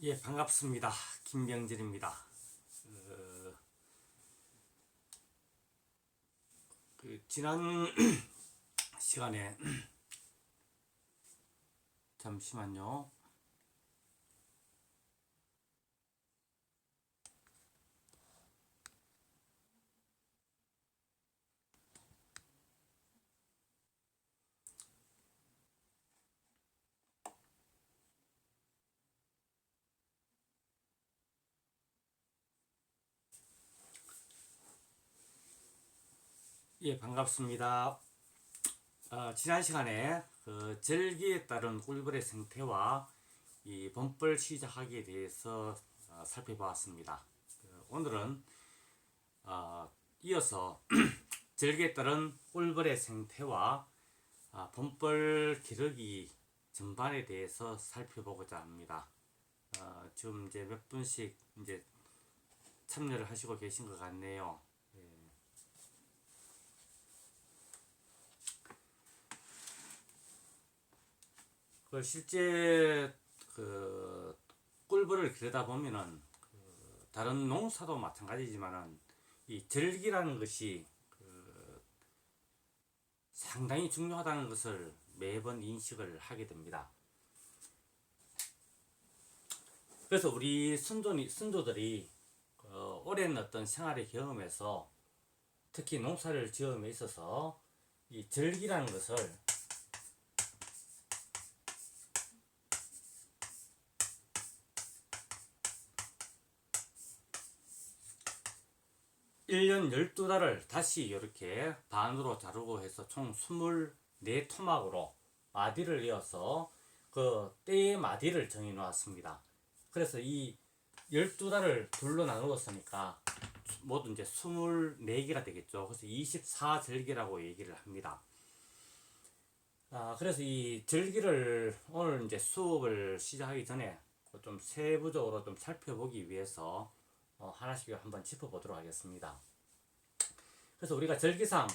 예, 반갑습니다. 김병진입니다. 어, 지난 시간에 잠시만요. 예, 반갑습니다. 지난 시간에 절기에 따른 꿀벌의 생태와 이 범벌 시작하기에 대해서 살펴보았습니다. 오늘은 이어서 절기에 따른 꿀벌의 생태와 범벌 기르기 전반에 대해서 살펴보고자 합니다. 지금 이제 몇 분씩 이제 참여를 하시고 계신 것 같네요. 실제 꿀벌을 기르다 보면은 다른 농사도 마찬가지지만은 이 절기라는 것이 상당히 중요하다는 것을 매번 인식을 하게 됩니다. 그래서 우리 선조들이 오랜 어떤 생활의 경험에서 특히 농사를 지음에 있어서 이 절기라는 것을 1년 12달을 다시 이렇게 반으로 자르고 해서 총 24토막으로 마디를 이어서 그 때의 마디를 정해 놓았습니다. 그래서 이 12달을 둘로 나누었으니까 모두 이제 24개가 되겠죠. 그래서 24절기라고 얘기를 합니다. 그래서 이 절기를 오늘 이제 수업을 시작하기 전에 좀 세부적으로 좀 살펴보기 위해서 하나씩 한번 짚어보도록 하겠습니다. 그래서 우리가 절기상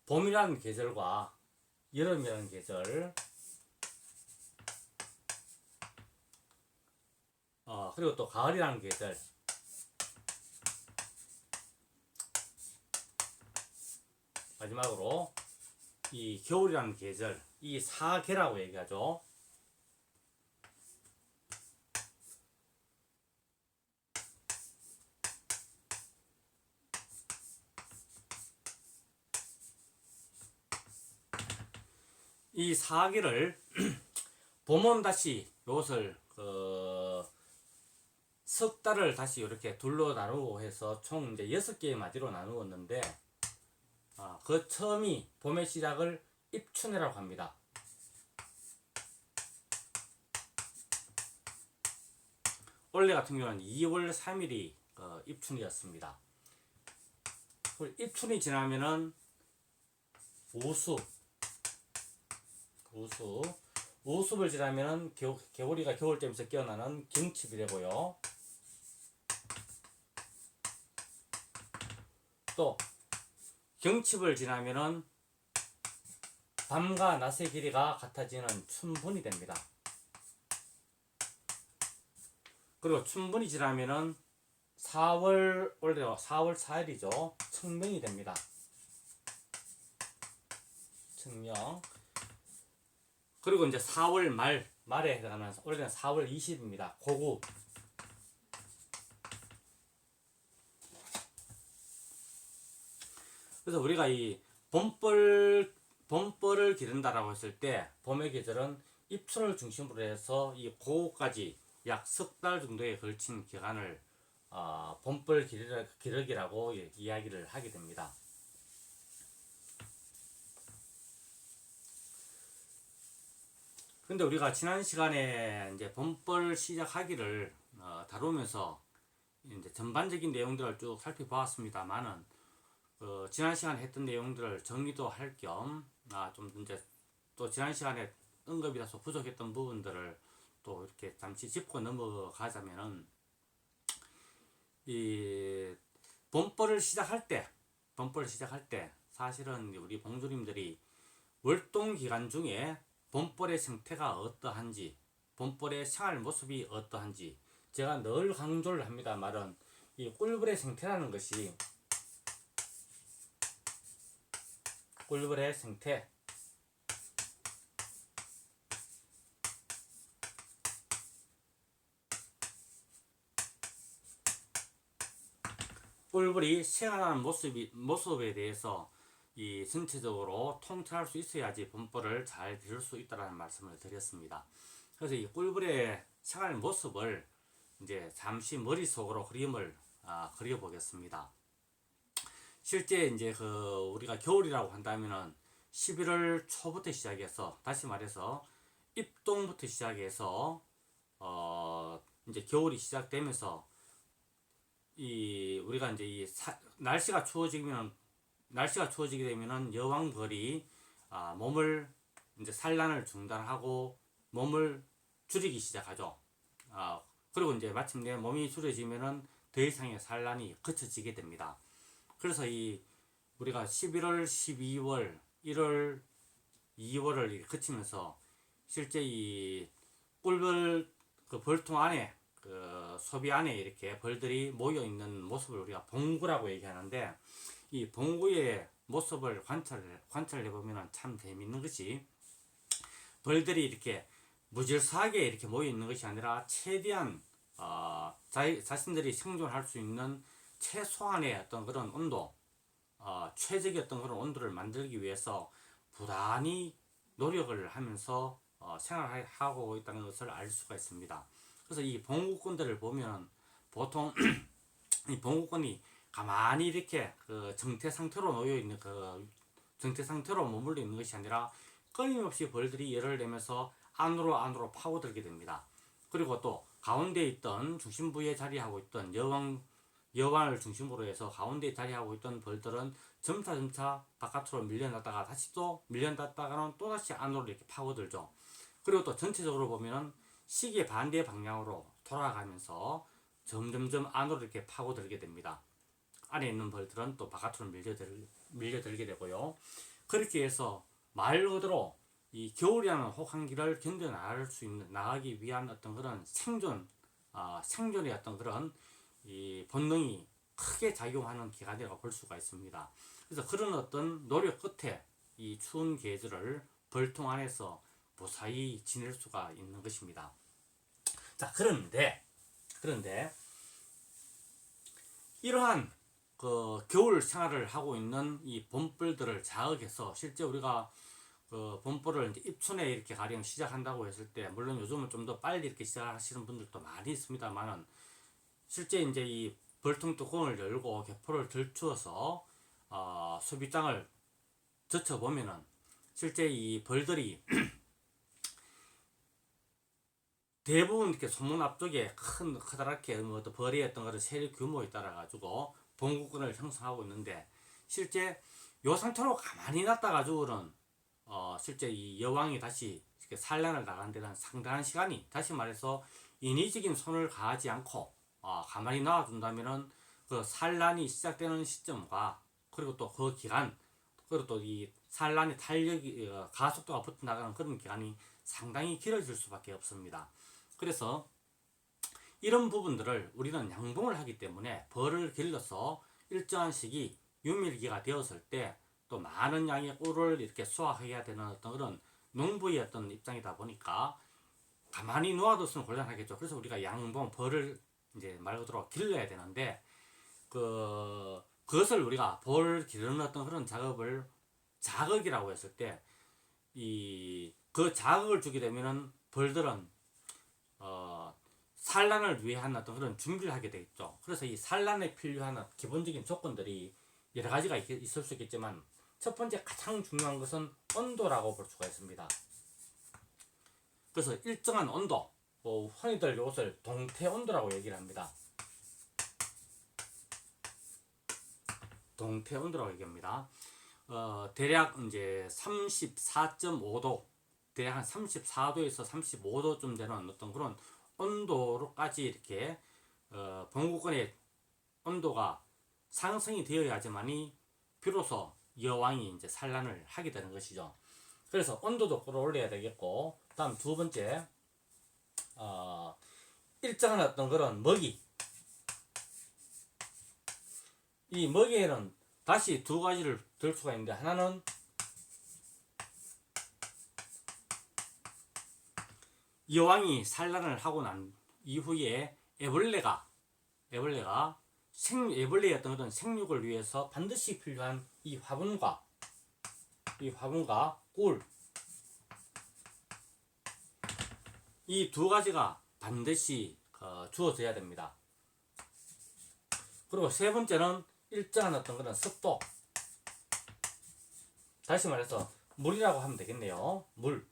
봄이라는 계절과 여름이라는 계절, 그리고 또 가을이라는 계절, 마지막으로 이 겨울이라는 계절, 이 사계라고 얘기하죠. 이 사계를 봄은 다시 이것을 석 달을 다시 이렇게 둘로 나누고 해서 총 이제 6개의 마디로 나누었는데 그 처음이 봄의 시작을 입춘이라고 합니다. 원래 같은 경우는 2월 3일이 입춘이었습니다. 입춘이 지나면은 우수, 우습을 지나면은 개구리가 겨울쯤에서 깨어나는 경칩이 되고요. 또 경칩을 지나면은 밤과 낮의 길이가 같아지는 춘분이 됩니다. 그리고 춘분이 지나면은 4월 4일이죠. 청명이 됩니다. 청명. 그리고 이제 4월 말에 해당하는 올해는 4월 20입니다. 고구. 그래서 우리가 이 봄벌을 기른다라고 했을 때 봄의 계절은 입춘을 중심으로 해서 이 고구까지 약 석 달 정도에 걸친 기간을 봄벌 기르기라고 이야기를 하게 됩니다. 근데 우리가 지난 시간에 이제 봄벌 시작하기를 다루면서 이제 전반적인 내용들을 쭉 살펴보았습니다만은 지난 시간에 했던 내용들을 정리도 할 겸 좀 이제 또 지난 시간에 언급이 다소 부족했던 부분들을 또 이렇게 잠시 짚고 넘어가자면은 이 봄벌을 시작할 때 사실은 우리 봉주님들이 월동 기간 중에 본벌의 생태가 어떠한지, 본벌의 생활 모습이 어떠한지, 제가 늘 강조를 합니다말은 이 꿀벌의 생태라는 것이, 꿀벌의 생태, 꿀벌이 생활하는 모습에 대해서 이 전체적으로 통찰할 수 있어야지 본벌을 잘 기를 수 있다는 말씀을 드렸습니다. 그래서 이 꿀벌의 생활 모습을 이제 잠시 머릿속으로 그림을 그려보겠습니다. 실제 이제 우리가 겨울이라고 한다면은 11월 초부터 시작해서, 다시 말해서 입동부터 시작해서 이제 겨울이 시작되면서 우리가 이제 날씨가 추워지게 되면은 여왕벌이 몸을 이제 산란을 중단하고 몸을 줄이기 시작하죠. 그리고 이제 마침내 몸이 줄여지면은 더 이상의 산란이 그쳐지게 됩니다. 그래서 우리가 11월, 12월, 1월, 2월을 거치면서 실제 이 꿀벌 벌통 안에 소비 안에 이렇게 벌들이 모여 있는 모습을 우리가 봉구라고 얘기하는데, 이 봉구의 모습을 관찰해 보면 참 재밌는 것이, 벌들이 이렇게 무질서하게 이렇게 모여 있는 것이 아니라 최대한 자신들이 생존할 수 있는 최소한의 어떤 그런 온도, 최적의 어떤 그런 온도를 만들기 위해서 부단히 노력을 하면서 생활하고 있다는 것을 알 수가 있습니다. 그래서 이 봉구꾼들을 보면 보통 이 봉구꾼이 가만히 이렇게 정태 상태로 놓여 있는 정태 상태로 머물러 있는 것이 아니라 끊임없이 벌들이 열을 내면서 안으로 파고들게 됩니다. 그리고 또 가운데 있던 중심부에 자리하고 있던 여왕을 중심으로 해서 가운데 자리하고 있던 벌들은 점차 바깥으로 밀려났다가 다시 또 밀려났다가는 또다시 안으로 이렇게 파고들죠. 그리고 또 전체적으로 보면은 시계 반대 방향으로 돌아가면서 점점점 안으로 이렇게 파고들게 됩니다. 안에 있는 벌들은 또 바깥으로 밀려들게 되고요. 그렇게 해서 말 그대로 이 겨울이라는 혹한기를 나가기 위한 어떤 그런 생존의 어떤 그런 이 본능이 크게 작용하는 기간이라고 볼 수가 있습니다. 그래서 그런 어떤 노력 끝에 이 추운 계절을 벌통 안에서 무사히 지낼 수가 있는 것입니다. 자, 그런데 이러한 겨울 생활을 하고 있는 이 봄벌들을 자극해서, 실제 우리가 봄벌을 이제 입춘에 이렇게 가령 시작한다고 했을 때, 물론 요즘은 좀 더 빨리 이렇게 시작하시는 분들도 많이 있습니다만은, 실제 이제 이 벌통 뚜껑을 열고 개포를 들추어서 소비장을 젖혀보면은 실제 이 벌들이 대부분 이렇게 소문 앞쪽에 커다랗게 어떤 벌의 어떤 그런 세력 규모에 따라 가지고 봉구권을 형성하고 있는데, 실제 요 상태로 가만히 놨다 가지고는 실제 이 여왕이 다시 이렇게 산란을 나가는 데는 상당한 시간이, 다시 말해서 인위적인 손을 가하지 않고 가만히 놔둔다면은 그 산란이 시작되는 시점과, 그리고 또 그 기간, 그리고 또 이 산란의 탄력이 가속도가 붙어 나가는 그런 기간이 상당히 길어질 수밖에 없습니다. 그래서 이런 부분들을 우리는 양봉을 하기 때문에 벌을 길러서 일정한 시기 유밀기가 되었을 때 또 많은 양의 꿀을 이렇게 수확해야 되는 어떤 그런 농부의 어떤 입장이다 보니까 가만히 놓아뒀으면 곤란하겠죠. 그래서 우리가 양봉, 벌을 이제 말 그대로 길러야 되는데, 그것을 우리가 벌 기르는 어떤 그런 자극이라고 했을 때, 그 자극을 주게 되면은 벌들은 산란을 위한 어떤 그런 준비를 하게 되겠죠. 그래서 이 산란에 필요한 기본적인 조건들이 여러 가지가 있을 수 있겠지만, 첫 번째 가장 중요한 것은 온도라고 볼 수가 있습니다. 그래서 일정한 온도, 흔히들 이것을 동태 온도라고 얘기를 합니다. 동태 온도라고 얘기합니다. 대략 이제 34.5도, 대략 한 34도에서 35도쯤 되는 어떤 그런 온도로까지 이렇게 본국권의 온도가 상승이 되어야지만이 비로소 여왕이 이제 산란을 하게 되는 것이죠. 그래서 온도도 끌어올려야 되겠고, 다음 두 번째, 일정한 어떤 그런 먹이. 이 먹이에는 다시 두 가지를 들 수가 있는데, 하나는 여왕이 산란을 하고 난 이후에 애벌레가 애벌레의 어떤 그런 생육을 위해서 반드시 필요한 이 화분과 꿀, 이 두 가지가 반드시 주어져야 됩니다. 그리고 세 번째는 일정한 어떤 그런 습도. 다시 말해서 물이라고 하면 되겠네요. 물.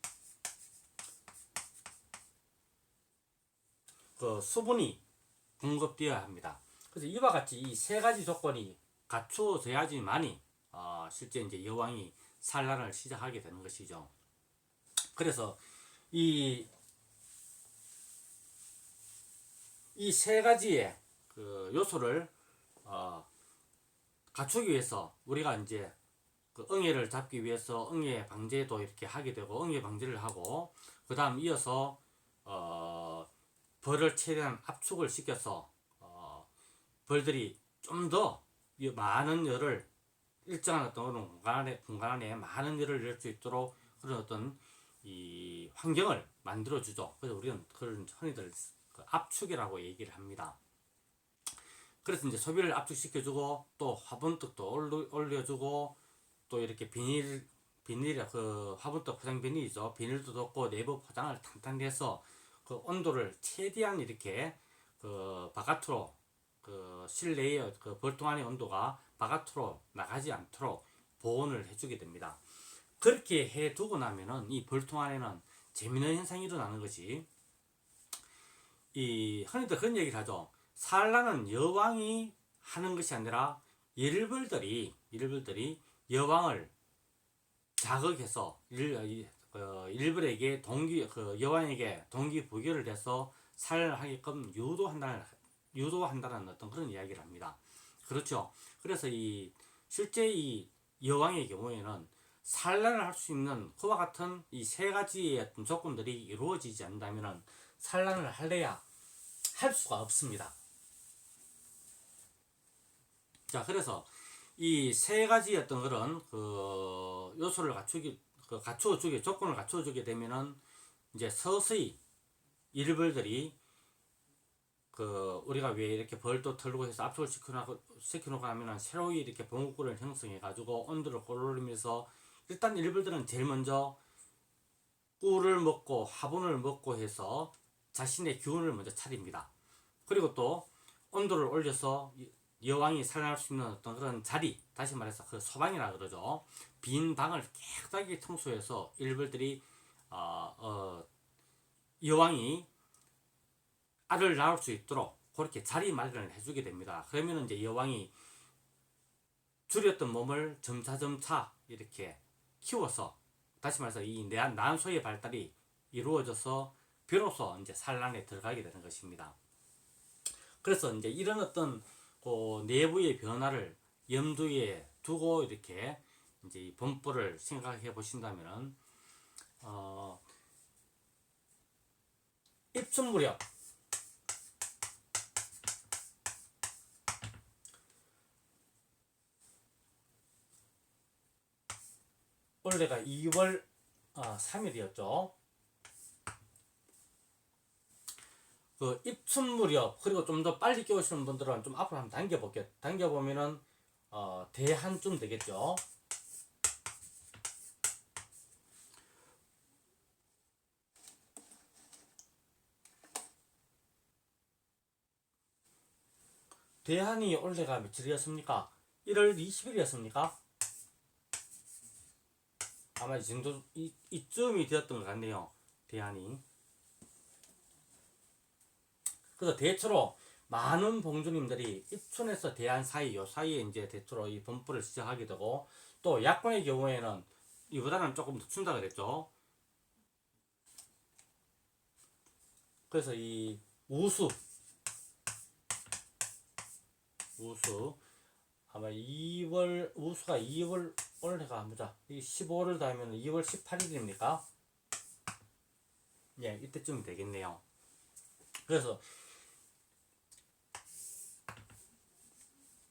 그 수분이 공급되어야 합니다. 그래서 이와 같이 이 세 가지 조건이 갖추어져야지만이 실제 이제 여왕이 산란을 시작하게 되는 것이죠. 그래서 이 세 가지의 그 요소를 갖추기 위해서 우리가 이제 그 응애를 잡기 위해서 응애 방제도 이렇게 하게 되고, 응애 방제를 하고, 그 다음 이어서 벌을 최대한 압축을 시켜서 벌들이 좀 더 많은 열을, 일정한 어떤 공간 안에 많은 열을 낼 수 있도록 그런 어떤 이 환경을 만들어 주죠. 그래서 우리는 그런 흔히들 그 압축이라고 얘기를 합니다. 그래서 이제 소비를 압축시켜주고, 또 화분떡도 올려주고, 또 이렇게 비닐, 그 화분떡 포장 비닐이죠. 비닐도 덮고 내부 포장을 탄탄히 해서 그 온도를 최대한 이렇게 그 바깥으로, 그 실내의 그 벌통 안의 온도가 바깥으로 나가지 않도록 보온을 해주게 됩니다. 그렇게 해두고 나면은 이 벌통 안에는 재미있는 현상이 일어나는 것이, 이 흔히들 그런 얘기를 하죠. 산란은 여왕이 하는 것이 아니라 일벌들이 여왕을 자극해서 일벌에게 여왕에게 동기부여를 해서 산란을 하게끔 유도한다는 어떤 그런 이야기를 합니다. 그렇죠. 그래서 실제 이 여왕의 경우에는 산란을 할 수 있는 그와 같은 이 세 가지의 어떤 조건들이 이루어지지 않는다면 산란을 할래야 할 수가 없습니다. 자, 그래서 이 세 가지 어떤 그런 그 요소를 갖추어주게, 조건을 갖추어주게 되면은 이제 서서히 일벌들이 그 우리가 왜 이렇게 벌도 털고 해서 압축을 시켜놓고 하면은 새로이 이렇게 봉구를 형성해 가지고 온도를 끌어올리면서, 일단 일벌들은 제일 먼저 꿀을 먹고 화분을 먹고 해서 자신의 기운을 먼저 차립니다. 그리고 또 온도를 올려서 여왕이 살아날 수 있는 어떤 그런 자리, 다시 말해서 그 소방이라 그러죠. 빈 방을 깨끗하게 청소해서 일벌들이 여왕이 알을 낳을 수 있도록 그렇게 자리 마련을 해주게 됩니다. 그러면 이제 여왕이 줄였던 몸을 점차점차 이렇게 키워서, 다시 말해서 이 난소의 발달이 이루어져서 비로소 이제 산란에 들어가게 되는 것입니다. 그래서 이제 이런 어떤 그 내부의 변화를 염두에 두고 이렇게 이제 이 분포를 생각해 보신다면은 입춘 무렵 원래가 2월 3일이었죠. 그 입춘 무렵, 그리고 좀 더 빨리 깨우시는 분들은 좀 앞으로 한번 당겨볼게요. 당겨보면은 대한쯤 되겠죠. 대한이 원래가 며칠이었습니까? 1월 20일이었습니까? 아마 이 정도 이쯤이 되었던 것 같네요. 대한이. 그래서 대체로 많은 봉주님들이 입춘에서 대한 사이, 요 사이에 이제 대체로 이 분포를 시작하게 되고, 또 약혼의 경우에는 이보다는 조금 더 춘다 그랬죠. 그래서 이 우수 아마 우수가 2월 오늘 해가 보자. 이 15를 더하면 2월 18일입니까? 예, 이때쯤 되겠네요. 그래서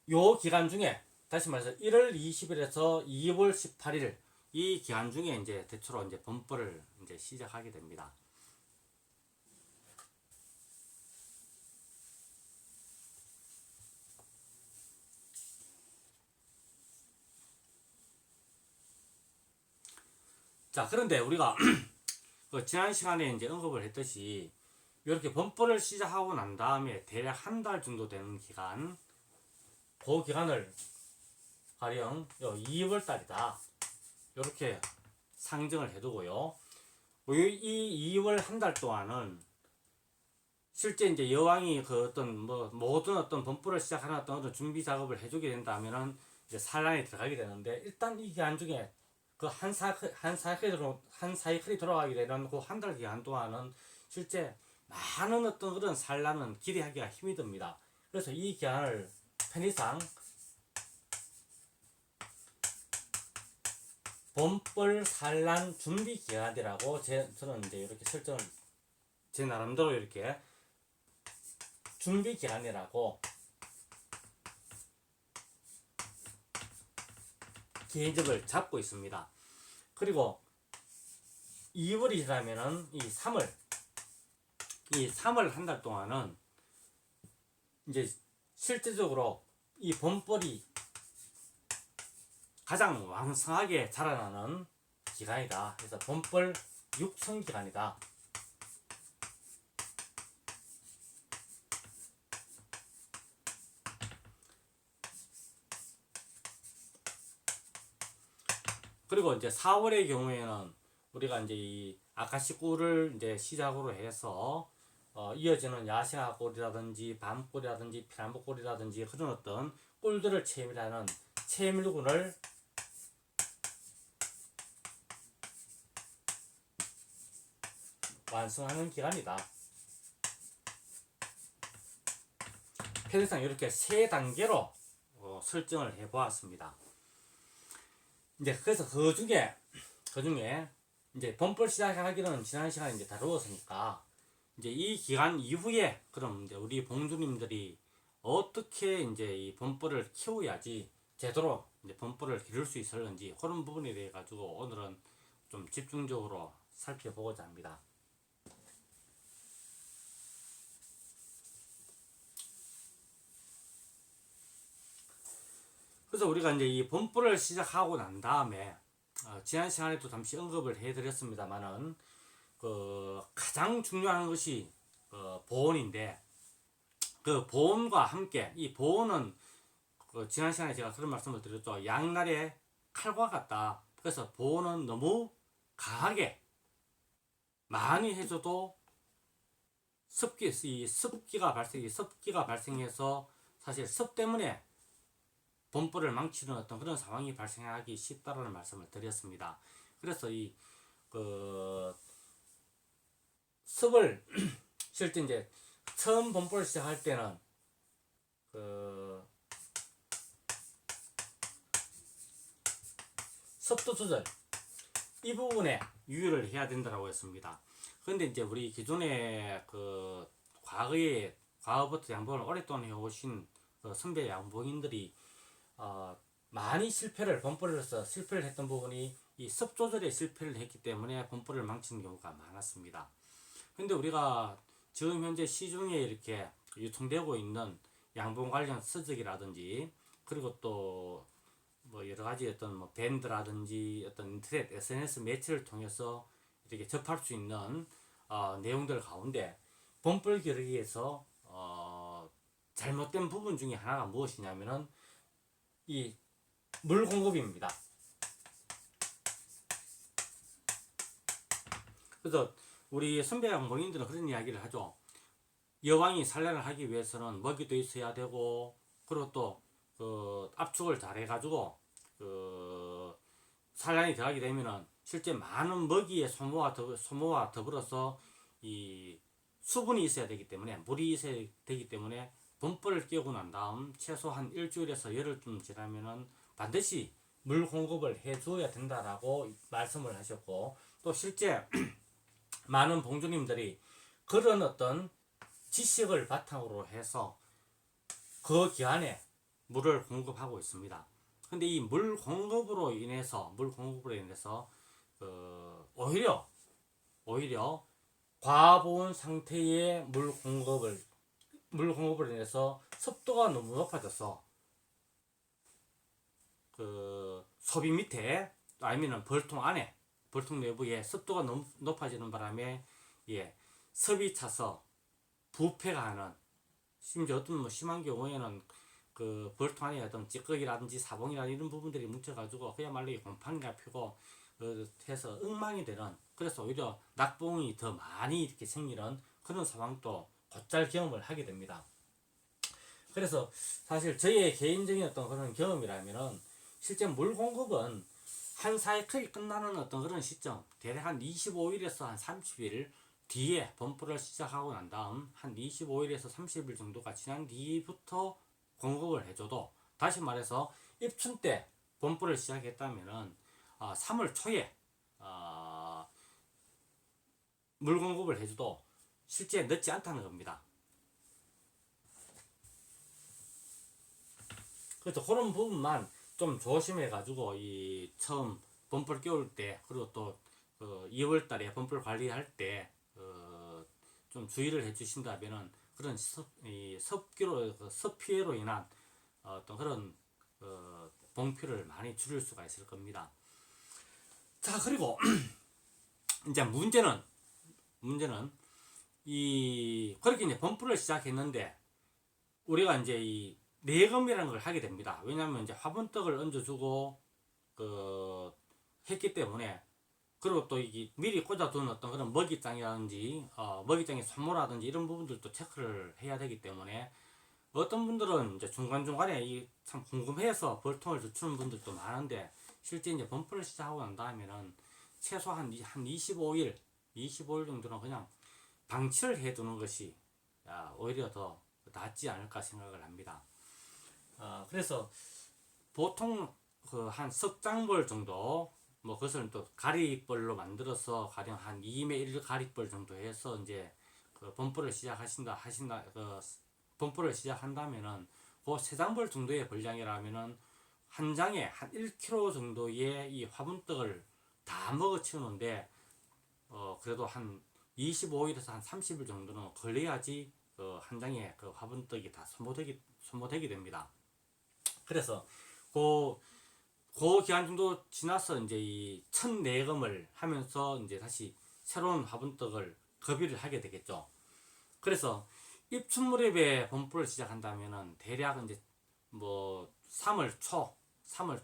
요 기간 중에 다시 말해서 1월 20일에서 2월 18일 이 기간 중에 이제 대체로 이제 범벌을 이제 시작하게 됩니다. 자, 그런데 우리가 그 지난 시간에 이제 언급을 했듯이 이렇게 범벌을 시작하고 난 다음에 대략 한 달 정도 되는 기간, 그 기간을 가령 2월 달이다. 이렇게 상정을 해두고요. 이 2월 한 달 동안은 실제 이제 여왕이 그 어떤 뭐 모든 어떤 범퍼를 시작하는 어떤 준비 작업을 해주게 된다면은 이제 산란에 들어가게 되는데, 일단 이 기간 중에 그 한 사이클이 돌아가게 되는 그 한 달 기간 동안은 실제 많은 어떤 그런 산란은 기대하기가 힘이 듭니다. 그래서 이 기간을 편의상 범벌 산란 준비 기간이라고 저는 이제 이렇게 설정을 제 나름대로 이렇게 준비 기간이라고 개인적을 잡고 있습니다. 그리고 2월이 지나면은 이 3월 한 달 동안은 이제 실제적으로 이 범벌이 가장 왕성하게 자라나는 기간이다. 그래서 범벌 육성 기간이다. 그리고 이제 4월의 경우에는 우리가 이제 이 아카시 꿀을 이제 시작으로 해서 이어지는 야생화 꿀이라든지 밤꿀이라든지 피라미 꿀이라든지 그런 어떤 꿀들을 채밀하는 채밀군을 완성하는 기간이다. 편의상 이렇게 세 단계로 설정을 해 보았습니다. 이제 그래서 그 중에 이제 범벌 시작하기는 지난 시간에 이제 다루었으니까 이제 이 기간 이후에 그럼 이제 우리 봉주님들이 어떻게 이제 이 범벌을 키워야지 제대로 이제 범벌을 기를 수 있을는지 그런 부분에 대해 가지고 오늘은 좀 집중적으로 살펴보고자 합니다. 그래서 우리가 이제 이 범벌을 시작하고 난 다음에 지난 시간에도 잠시 언급을 해드렸습니다만은 그 가장 중요한 것이 보온인데, 그 보온과 함께 이 보온은 그 지난 시간에 제가 그런 말씀을 드렸죠. 양날의 칼과 같다. 그래서 보온은 너무 강하게 많이 해줘도 습기가 발생해서 사실 습 때문에 범벌을 망치는 어떤 그런 상황이 발생하기 쉽다라는 말씀을 드렸습니다. 그래서 그 습을 실제 이제 처음 범벌을 시작할 때는 그 습도 조절 이 부분에 유의를 해야 된다고 했습니다. 그런데 이제 우리 기존에 그 과거부터 양봉을 오랫동안 해오신 그 선배 양봉인들이 많이 범퍼를해서 실패를 했던 부분이 이 습 조절에 실패를 했기 때문에 범퍼를 망치는 경우가 많았습니다. 근데 우리가 지금 현재 시중에 이렇게 유통되고 있는 양봉 관련 서적이라든지 그리고 또 뭐 여러 가지 어떤 뭐 밴드라든지 어떤 인터넷 SNS 매체를 통해서 이렇게 접할 수 있는 내용들 가운데 범퍼 기르기에서 잘못된 부분 중에 하나가 무엇이냐면은 이 물 공급입니다. 그래서 우리 선배 양봉인들은 그런 이야기를 하죠. 여왕이 산란을 하기 위해서는 먹이도 있어야 되고, 그리고 또 그 압축을 잘 해가지고 그 산란이 들어가게 되면은 실제 많은 먹이의 소모와 더불어서 이 수분이 있어야 되기 때문에, 물이 있어야 되기 때문에 범퍼를 끼우고 난 다음 최소 한 일주일에서 열흘쯤 지나면은 반드시 물 공급을 해줘야 된다라고 말씀을 하셨고, 또 실제 많은 봉주님들이 그런 어떤 지식을 바탕으로 해서 그 기간에 물을 공급하고 있습니다. 근데 이 물 공급으로 인해서 오히려 과보온 상태의 물 공급을 인해서 습도가 너무 높아져서 그 소비 밑에 아니면 벌통 내부에 습도가 너무 높아지는 바람에 예, 습이 차서 부패가 하는, 심지어 어떤 뭐 심한 경우에는 그 벌통 안에 어떤 찌꺼기라든지 사봉이라든지 이런 부분들이 뭉쳐가지고 그야말로 곰팡이가 피고 해서 엉망이 되는, 그래서 오히려 낙봉이 더 많이 이렇게 생기는 그런 상황도 곧잘 경험을 하게 됩니다. 그래서 사실 저의 개인적인 어떤 그런 경험이라면은 실제 물 공급은 한 사이클이 끝나는 어떤 그런 시점, 대략 한 25일에서 한 30일 뒤에 범프를 시작하고 난 다음 한 25일에서 30일 정도가 지난 뒤부터 공급을 해줘도, 다시 말해서 입춘 때 범프를 시작했다면은 3월 초에 물 공급을 해줘도 실제 늦지 않다는 겁니다. 그래서 그런 부분만 좀 조심해 가지고 이 처음 범프를 끼울 때, 그리고 또 2월 달에 범프를 관리할 때 좀 주의를 해 주신다면은 그런 습기로 인한 어떤 그런 봉피를 많이 줄일 수가 있을 겁니다. 자, 그리고 이제 문제는 이 그렇게 이제 범프를 시작했는데 우리가 이제 이 내검이라는 걸 하게 됩니다. 왜냐하면 이제 화분떡을 얹어주고 했기 때문에, 그리고 또 이게 미리 꽂아둔 어떤 그런 먹이장이라든지 먹이장의 소모라든지 이런 부분들도 체크를 해야 되기 때문에, 어떤 분들은 이제 중간중간에 이 참 궁금해서 벌통을 늦추는 분들도 많은데, 실제 이제 범프를 시작하고 난 다음에는 최소 한 25일 정도는 그냥 방치를 해두는 것이 오히려 더 낫지 않을까 생각을 합니다. 그래서 보통 그 한 석 장벌 정도, 뭐 그것을 또 가리벌로 만들어서 가령 한 2매 1 가리벌 정도 해서 이제 그 범프를 범프를 시작한다면은 그 세 장벌 정도의 벌량이라면은 한 장에 한 1kg 정도의 이 화분떡을 다 먹어 치우는데 그래도 한 25일에서 한 30일 정도는 걸려야지 한 장에 그 화분떡이 다 소모되게 됩니다. 그래서 그 기간 정도 지나서 이제 이 첫 내검을 하면서 이제 다시 새로운 화분떡을 급유를 하게 되겠죠. 그래서 입춘 무렵에 범프를 시작한다면은 대략 이제 뭐 3월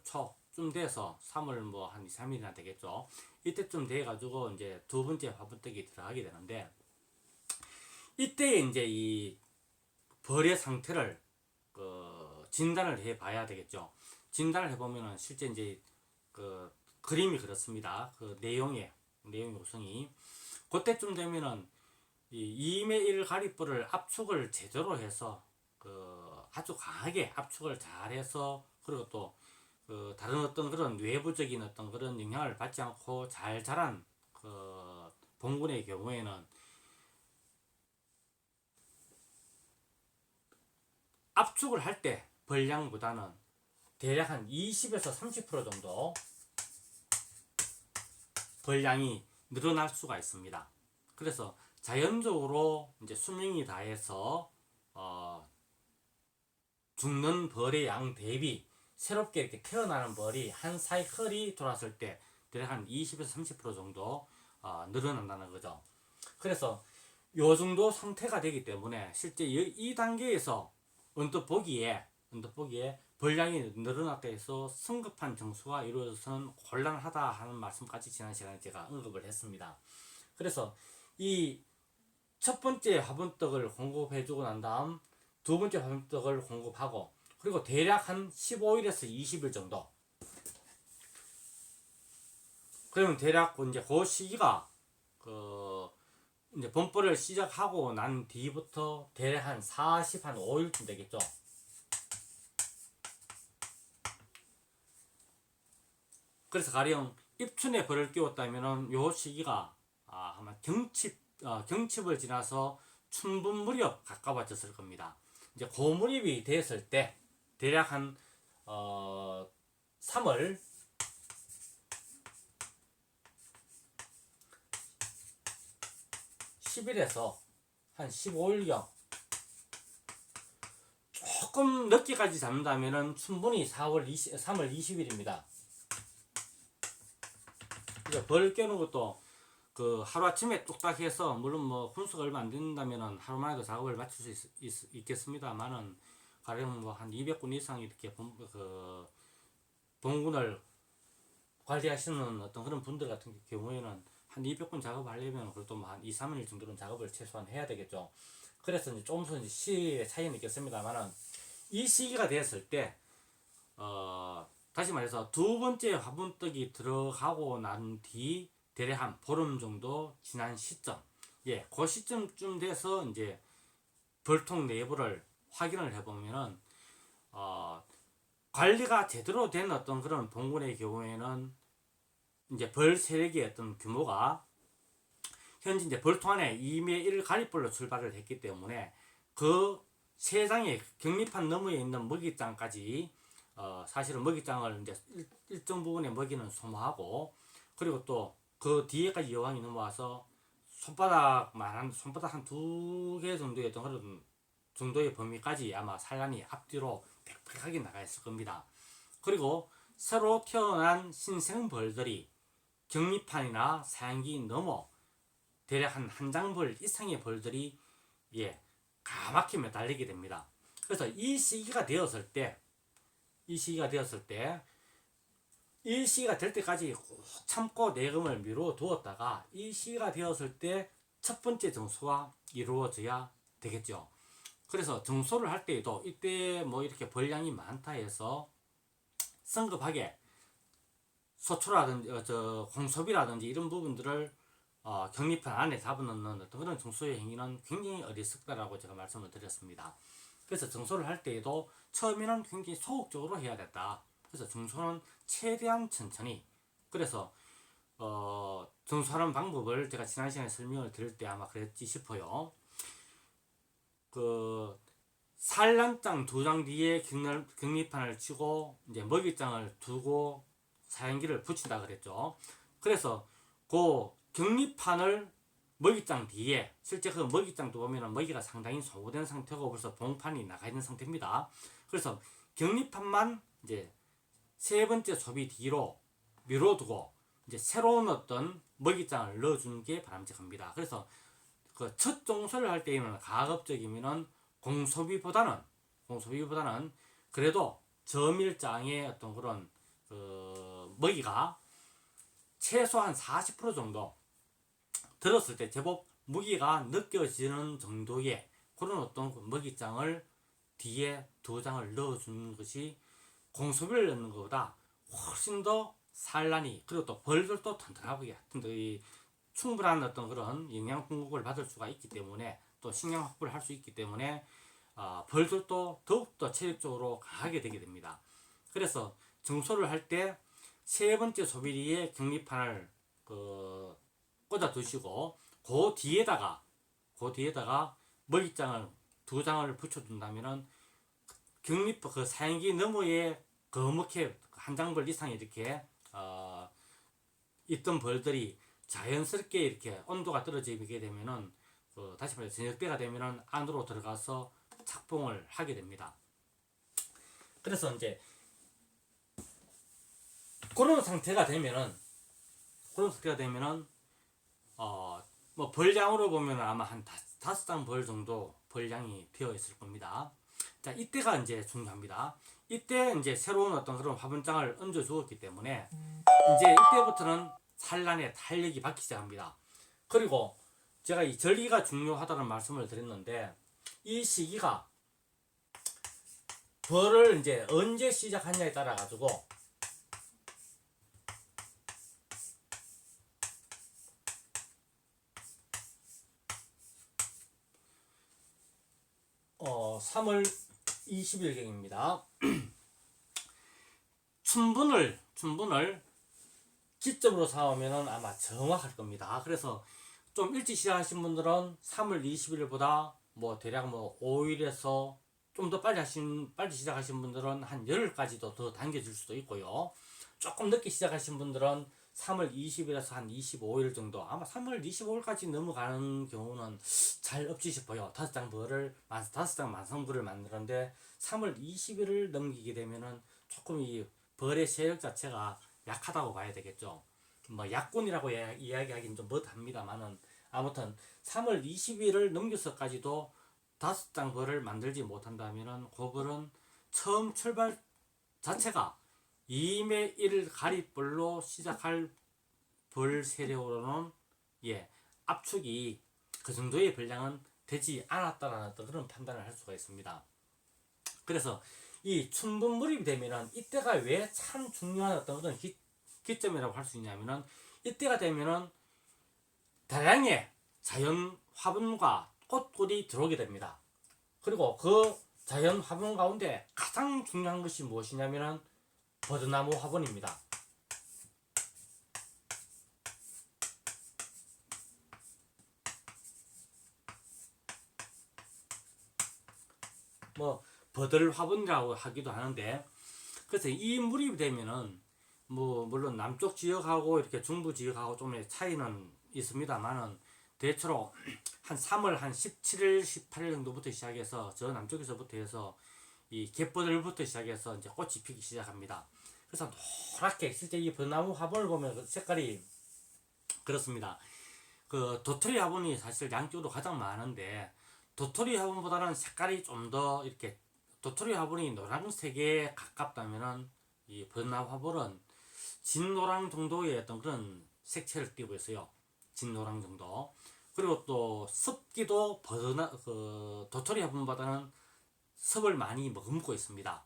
초쯤 돼서 3월 뭐 한 2, 3일이나 되겠죠. 이때쯤 돼 가지고 이제 두 번째 화분떡이 들어가게 되는데, 이때 이제 이 벌의 상태를 진단을 해 봐야 되겠죠. 진단을 해보면은 실제 이제 그 그림이 그렇습니다. 그 내용의 구성이 그때쯤 되면은 이 2매 1 가리불을 압축을 제대로 해서 아주 강하게 압축을 잘해서, 그리고 또 다른 어떤 그런 외부적인 어떤 그런 영향을 받지 않고 잘 자란 봉군의 경우에는 압축을 할 때 벌량보다는 대략 한 20에서 30% 정도 벌량이 늘어날 수가 있습니다. 그래서 자연적으로 이제 수명이 다해서 죽는 벌의 양 대비 새롭게 이렇게 태어나는 벌이 한 사이클이 돌았을 때 대략 한 20에서 30% 정도 늘어난다는 거죠. 그래서 요 정도 상태가 되기 때문에 실제 이 단계에서 언뜻 보기에 벌량이 늘어났다 해서 성급한 정수가 이루어져서는 곤란하다 하는 말씀까지 지난 시간에 제가 언급을 했습니다. 그래서 이 첫 번째 화분떡을 공급해주고 난 다음 두 번째 화분떡을 공급하고, 그리고 대략 한 15일에서 20일 정도, 그러면 대략 이제 그 시기가 이제 범퍼를 시작하고 난 뒤부터 대략 한 5일쯤 되겠죠. 그래서 가령 입춘에 벌을 끼웠다면은 요 시기가 아마 경칩을 지나서 춘분 무렵 가까워졌을 겁니다. 이제 고무렵이 됐을 때 대략 한 3월 10일에서 한 15일경 조금 늦게까지 잡는다면은 충분히 3월 20일입니다. 벌 깨는 것도 그 하루아침에 뚝딱 해서 물론 뭐 분수가 얼마 안 된다면은 하루 만에도 작업을 마칠 수 있겠습니다만은 가령 뭐 한 200군 이상 이렇게 봉군을 관리하시는 어떤 그런 분들 같은 경우에는 한 200군 작업을 하려면 그래도 뭐 한 2, 3일 정도는 작업을 최소한 해야 되겠죠. 그래서 이제 조금 더 이제 시의 차이는 있겠습니다만은 이 시기가 되었을 때 다시 말해서 두 번째 화분떡이 들어가고 난 뒤 대략 한 보름 정도 지난 시점, 그 시점쯤 돼서 이제 벌통 내부를 확인을 해보면은 관리가 제대로 된 어떤 그런 봉군의 경우에는 이제 벌 세력의 어떤 규모가 현재 이제 벌통 안에 2매 1 가립벌로 출발을 했기 때문에 그 세 장의 격리판 너머에 있는 먹이장까지 사실은 먹이장을 이제 일정 부분의 먹이는 소모하고 그리고 또 그 뒤에까지 여왕이 넘어와서 손바닥 한 2개 정도의 어떤 그런 정도의 범위까지 아마 산란이 앞뒤로 빽빽하게 나가 있을 겁니다. 그리고 새로 태어난 신생벌들이 격리판이나 사양기 넘어 대략 한 장벌 이상의 벌들이 가맣게 매달리게 됩니다. 그래서 이 시기가 되었을 때 이 시기가 될 때까지 꼭 참고 내금을 미루어 두었다가 이 시기가 되었을 때 첫 번째 정수가 이루어져야 되겠죠. 그래서 정수를 할 때에도 이때 뭐 이렇게 벌량이 많다 해서 성급하게 소초라든지 공섭이라든지 이런 부분들을 격리판 안에 잡아넣는 어떤 그런 정수의 행위는 굉장히 어리석다라고 제가 말씀을 드렸습니다. 그래서 정수를 할 때에도 처음에는 굉장히 소극적으로 해야 됐다. 그래서 정수는 최대한 천천히. 그래서 정수하는 방법을 제가 지난 시간에 설명을 드릴 때 아마 그랬지 싶어요. 산란장 2장 뒤에 격리판을 치고 이제 먹이장을 두고 사용기를 붙인다 그랬죠. 그래서 그 격리판을 먹이장 뒤에 실제 그 먹이장도 보면은 먹이가 상당히 소모된 상태고 벌써 봉판이 나가 있는 상태입니다. 그래서 격리판만 이제 세 번째 소비 뒤로 미뤄두고 이제 새로운 어떤 먹이장을 넣어주는 게 바람직합니다. 그래서 그 첫 정수를 할 때에는 가급적이면은 공소비보다는 그래도 저밀장의 어떤 그런 먹이가 최소한 40% 정도 들었을 때 제법 무게가 느껴지는 정도의 그런 어떤 먹이장을 뒤에 2장을 넣어주는 것이 공소비를 넣는 것보다 훨씬 더 산란이 그리고 또 벌들도 튼튼하게 충분한 어떤 그런 영양 공급을 받을 수가 있기 때문에 또 식량 확보를 할 수 있기 때문에 벌들도 더욱더 체력적으로 강하게 되게 됩니다. 그래서 정소를 할 때 세 번째 소비리에 격리판을 꽂아 두시고 그 뒤에다가 먹이장을 2장을 붙여둔다면은 격리판 그 사용기 너머에 거목해 한 장벌 이상 이렇게 있던 벌들이 자연스럽게 이렇게 온도가 떨어지게 되면은 다시 말해 저녁 때가 되면은 안으로 들어가서 착봉을 하게 됩니다. 그래서 이제 그런 상태가 되면은 뭐 벌량으로 보면 아마 한 5장 벌 정도 벌량이 되어 있을 겁니다. 자, 이때가 이제 중요합니다. 이때 이제 새로운 어떤 그런 화분장을 얹어 주었기 때문에 이제 이때부터는 산란의 탄력이 받기 시작합니다. 그리고 제가 이 절기가 중요하다는 말씀을 드렸는데 이 시기가 벌을 이제 언제 시작하냐에 따라 가지고 어 3월 20일경입니다. 춘분을 기점으로 삼으면은 아마 정확할 겁니다. 그래서 좀 일찍 시작하신 분들은 3월 20일보다 뭐 대략 뭐 5일에서 좀 더 빨리 시작하신 분들은 한 열흘까지도 더 당겨질 수도 있고요. 조금 늦게 시작하신 분들은 3월 20일에서 한 25일 정도, 아마 3월 25일까지 넘어가는 경우는 잘 없지 싶어요. 다섯 장 만성부를 만드는데 3월 20일을 넘기게 되면은 조금 이 벌의 세력 자체가 약하다고 봐야 되겠죠. 뭐 약군이라고 이야기하기는 좀 못합니다만은 아무튼 3월 20일을 넘겨서까지도 5장 벌을 만들지 못한다면은 그 벌은 처음 출발 자체가 2매 1 가립벌로 시작할 벌 세력으로는 압축이 그 정도의 분량은 되지 않았다라는 그런 판단을 할 수가 있습니다. 그래서 이 춘분물이 되면은 이때가 왜 참 중요한 어떤 그런 기점이라고 할 수 있냐면은 이때가 되면은 다량의 자연 화분과 꽃꿀이 들어오게 됩니다. 그리고 그 자연 화분 가운데 가장 중요한 것이 무엇이냐면은 버드나무 화분입니다. 뭐 버들 화분이라고 하기도 하는데, 그래서 이 물이 되면은 뭐 물론 남쪽 지역하고 이렇게 중부 지역하고 좀의 차이는 있습니다만은 대체로 한 3월 한 17일, 18일 정도부터 시작해서 저 남쪽에서부터 해서 이 갯버들부터 시작해서 이제 꽃이 피기 시작합니다. 그래서 노랗게 실제 이 벚나무 화분을 보면 그 색깔이 그렇습니다. 그 도토리 화분이 사실 양쪽으로 가장 많은데 도토리 화분보다는 색깔이 좀 더 이렇게 도토리 화분이 노란색에 가깝다면은 이 벚나무 화분은 진노랑 정도의 어떤 그런 색채를 띠고 있어요. 진노랑 정도. 그리고 또 습기도 도토리 화분보다는 습을 많이 머금고 있습니다.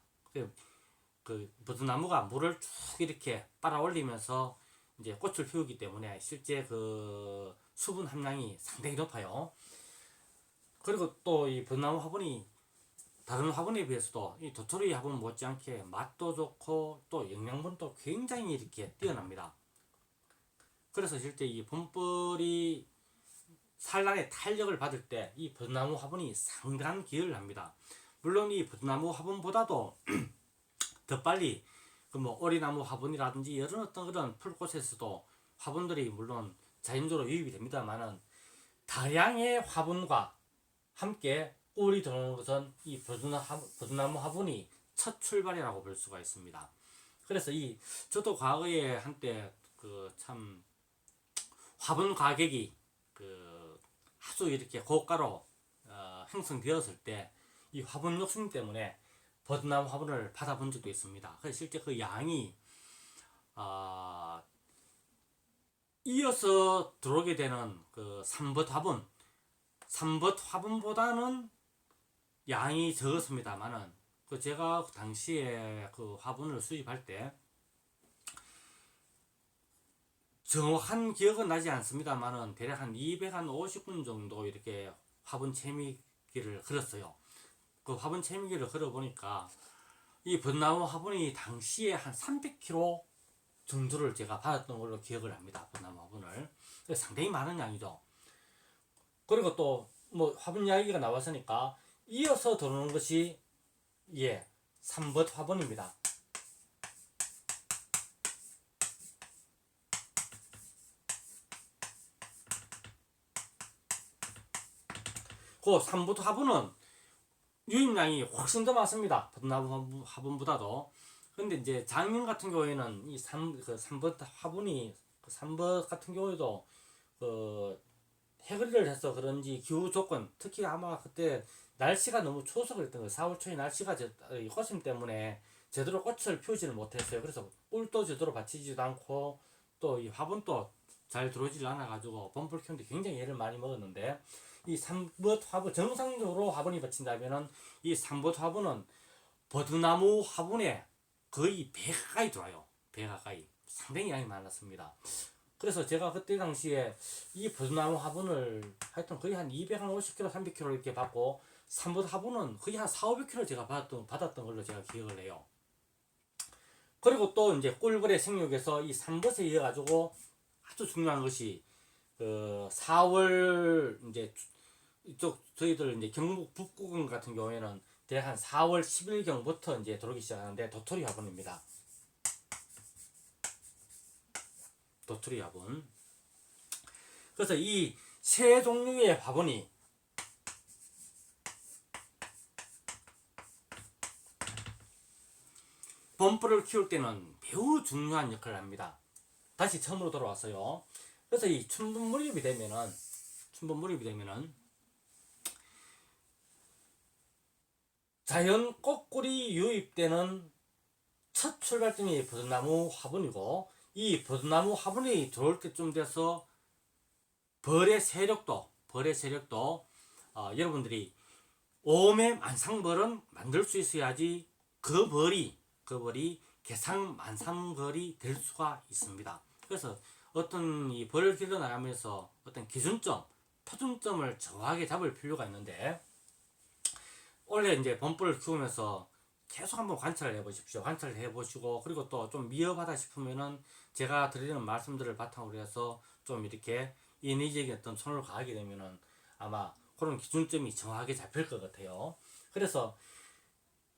그 버드나무가 물을 쭉 이렇게 빨아 올리면서 이제 꽃을 피우기 때문에 실제 그 수분 함량이 상당히 높아요. 그리고 또 이 버드나무 화분이 다른 화분에 비해서도 이 도토리 화분 못지않게 맛도 좋고 또 영양분도 굉장히 이렇게 뛰어납니다. 그래서 실제 이 봄벌이 산란의 탄력을 받을 때 이 버드나무 화분이 상당한 기여를 합니다. 물론 이 버드나무 화분보다도 더 빨리 그 뭐 오리나무 화분이라든지 여러 어떤 그런 풀꽃에서도 화분들이 물론 자연적으로 유입이 됩니다만은 다량의 화분과 함께 꿀이 들어오는 것은 이 버드나무 화분이 첫 출발이라고 볼 수가 있습니다. 그래서 저도 과거에 한때 그 참 화분 가격이 그 아주 이렇게 고가로 형성되었을 때 이 화분 욕심 때문에 버드나무 화분을 받아본 적도 있습니다. 그래서 실제 그 양이 이어서 들어오게 되는 그 삼벗 화분보다는 양이 적었습니다만은 그 제가 당시에 그 화분을 수입할 때 정확한 기억은 나지 않습니다만은 대략 한 250분 정도 이렇게 화분 채미기를 걸었어요. 그 화분 채미기를 걸어보니까 이 벚나무 화분이 당시에 한 300kg 정도를 제가 받았던 걸로 기억을 합니다. 벚나무 화분을. 상당히 많은 양이죠. 그리고 또 뭐 화분 이야기가 나왔으니까 이어서 들어오는 것이 삼벗 화분입니다. 그 삼벗 화분은 유입량이 훨씬 더 많습니다. 벚나무 화분보다도. 근데 이제 작년 같은 경우에는 삼벗 화분이 삼벗 같은 경우에도 그 해거리를 해서 그런지 기후 조건, 특히 아마 그때 날씨가 너무 추워서 그랬던 거예요. 4월 초에 날씨가 꽃심 때문에 제대로 꽃을 피우지를 못했어요. 그래서 꿀도 제대로 받치지도 않고 또 이 화분도 잘 들어오질 않아 가지고 봄불 키우는데 굉장히 애를 많이 먹었는데, 이 삼벗 화분 정상적으로 화분이 받친다면은 이 삼벗 화분은 버드나무 화분에 거의 배 가까이 들어와요. 배 가까이. 상당히 양이 많았습니다. 그래서 제가 그때 당시에 이 버드나무 화분을 하여튼 거의 한 250kg, 300kg 이렇게 받고 삼벗 화분은 거의 한 4, 500kg 제가 받았던 걸로 제가 기억을 해요. 그리고 또 이제 꿀벌의 생육에서 이 삼벗에 이어 가지고 아주 중요한 것이 그 4월 이제 이쪽 저희들 이제 경북 북구군 같은 경우에는 대한 4월 10일경부터 이제 들어오기 시작하는데 도토리 화분입니다. 도토리 화분. 그래서 이 세 종류의 화분이 범프를 키울 때는 매우 중요한 역할을 합니다. 다시 처음으로 돌아왔어요. 그래서 이 춘분 무렵이 되면은 자연 꽃꿀이 유입되는 첫 출발점이 버드나무 화분이고, 이 버드나무 화분이 들어올 때쯤 돼서 벌의 세력도 여러분들이 오매 만상벌은 만들 수 있어야지 그 벌이 개상만상벌이 될 수가 있습니다. 그래서 어떤 이 벌을 길러 나가면서 어떤 기준점, 표준점을 정확하게 잡을 필요가 있는데, 원래 이제 범벌을 키우면서 계속 한번 관찰을 해보십시오. 관찰을 해보시고, 그리고 또 좀 미흡하다 싶으면은 제가 드리는 말씀들을 바탕으로 해서 좀 이렇게 인위적인 어떤 손을 가하게 되면은 아마 그런 기준점이 정확하게 잡힐 것 같아요. 그래서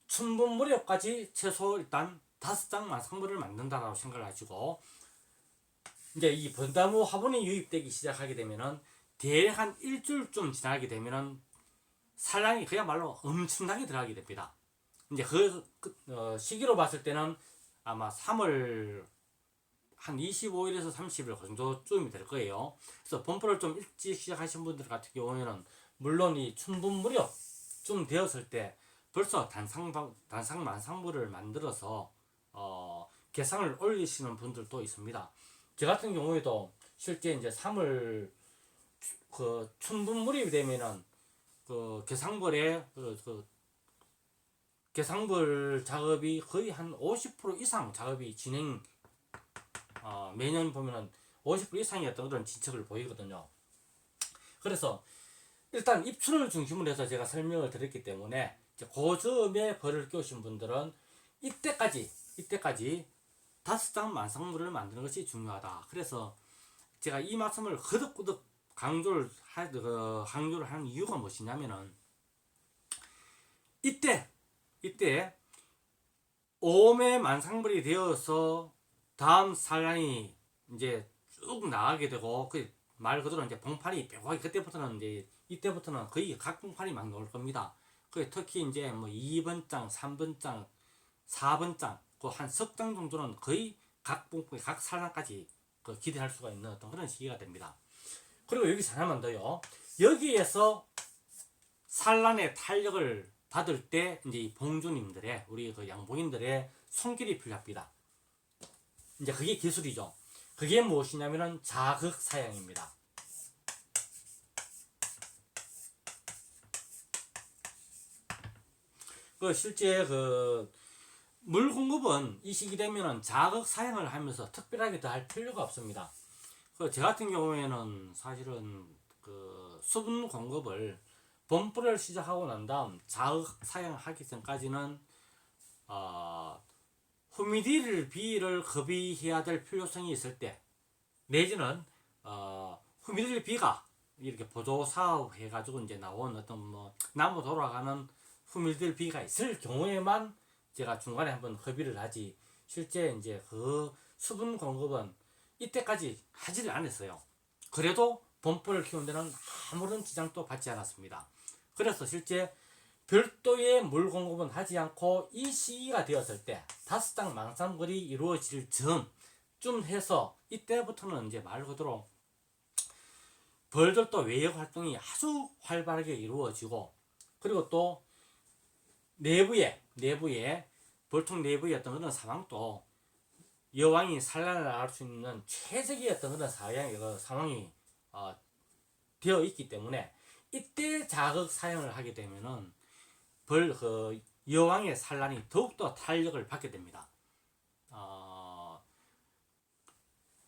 춘분 무렵까지 최소 일단 5장 만상벌을 만든다라고 생각을 하시고, 이제 이 버드나무 화분이 유입되기 시작하게 되면은 대략 한 일주일쯤 지나게 되면은 산란이 그야말로 엄청나게 들어가게 됩니다. 이제 시기로 봤을 때는 아마 3월 한 25일에서 30일 그 정도쯤이 될 거예요. 그래서 범퍼를 좀 일찍 시작하신 분들 같은 경우에는 물론 이 춘분 무렵쯤 되었을 때 벌써 단상만상물을 만들어서 개상을 올리시는 분들도 있습니다. 저 같은 경우에도 실제 이제 3월 그 춘분 무렵이 되면은 그 개상벌 작업이 거의 한 50% 이상 작업이 매년 보면은 50% 이상이었던 그런 진척을 보이거든요. 그래서 일단 입춘을 중심으로 해서 제가 설명을 드렸기 때문에 그 즈음에 벌을 끼우신 분들은 이때까지 5장 만상물을 만드는 것이 중요하다. 그래서 제가 이 말씀을 거듭거듭 강조를 한 이유가 무엇이냐면은, 이때 오매 만상벌이 되어서 다음 산란이 이제 쭉 나가게 되고, 그 말 그대로 이제 봉판이 뾰족하게, 이때부터는 거의 각 봉판이 막 나올 겁니다. 그 특히 이제 뭐 2번 장, 3번 장, 4번 장, 그 한 석 장 정도는 거의 각 봉판, 각 산란까지 기대할 수가 있는 어떤 그런 시기가 됩니다. 그리고 여기서 하나만 더요. 여기에서 산란의 탄력을 받을 때 이제 이 봉주님들의, 우리 그 양봉인들의 손길이 필요합니다. 이제 그게 기술이죠. 그게 무엇이냐면은 자극 사양입니다. 실제 물 공급은 이 시기 되면은 자극 사양을 하면서 특별하게 더 할 필요가 없습니다. 저 같은 경우에는 사실은 수분 공급을 범프를 시작하고 난 다음 자극 사양하기 전까지는 후미딜비를 급이해야 될 필요성이 있을 때, 내지는 후미딜비가 이렇게 보조 사업 해가지고 이제 나온 어떤 나무 돌아가는 후미딜비가 있을 경우에만 제가 중간에 한번 급이를 하지, 실제 이제 그 수분 공급은 이때까지 하지를 않았어요. 그래도 범프를 키우는 데는 아무런 지장도 받지 않았습니다. 그래서 실제 별도의 물 공급은 하지 않고 이 시기가 되었을 때 5장 만상벌이 이루어질 즈음쯤 해서 이때부터는 이제 말 그대로 벌들도 외역 활동이 아주 활발하게 이루어지고, 그리고 또 내부에 벌통 내부의 어떤 그런 상황도 여왕이 산란을 할 수 있는 최적의 어떤 그런 상황이 되어 있기 때문에 이때 자극 사용을 하게 되면은 여왕의 산란이 더욱더 탄력을 받게 됩니다.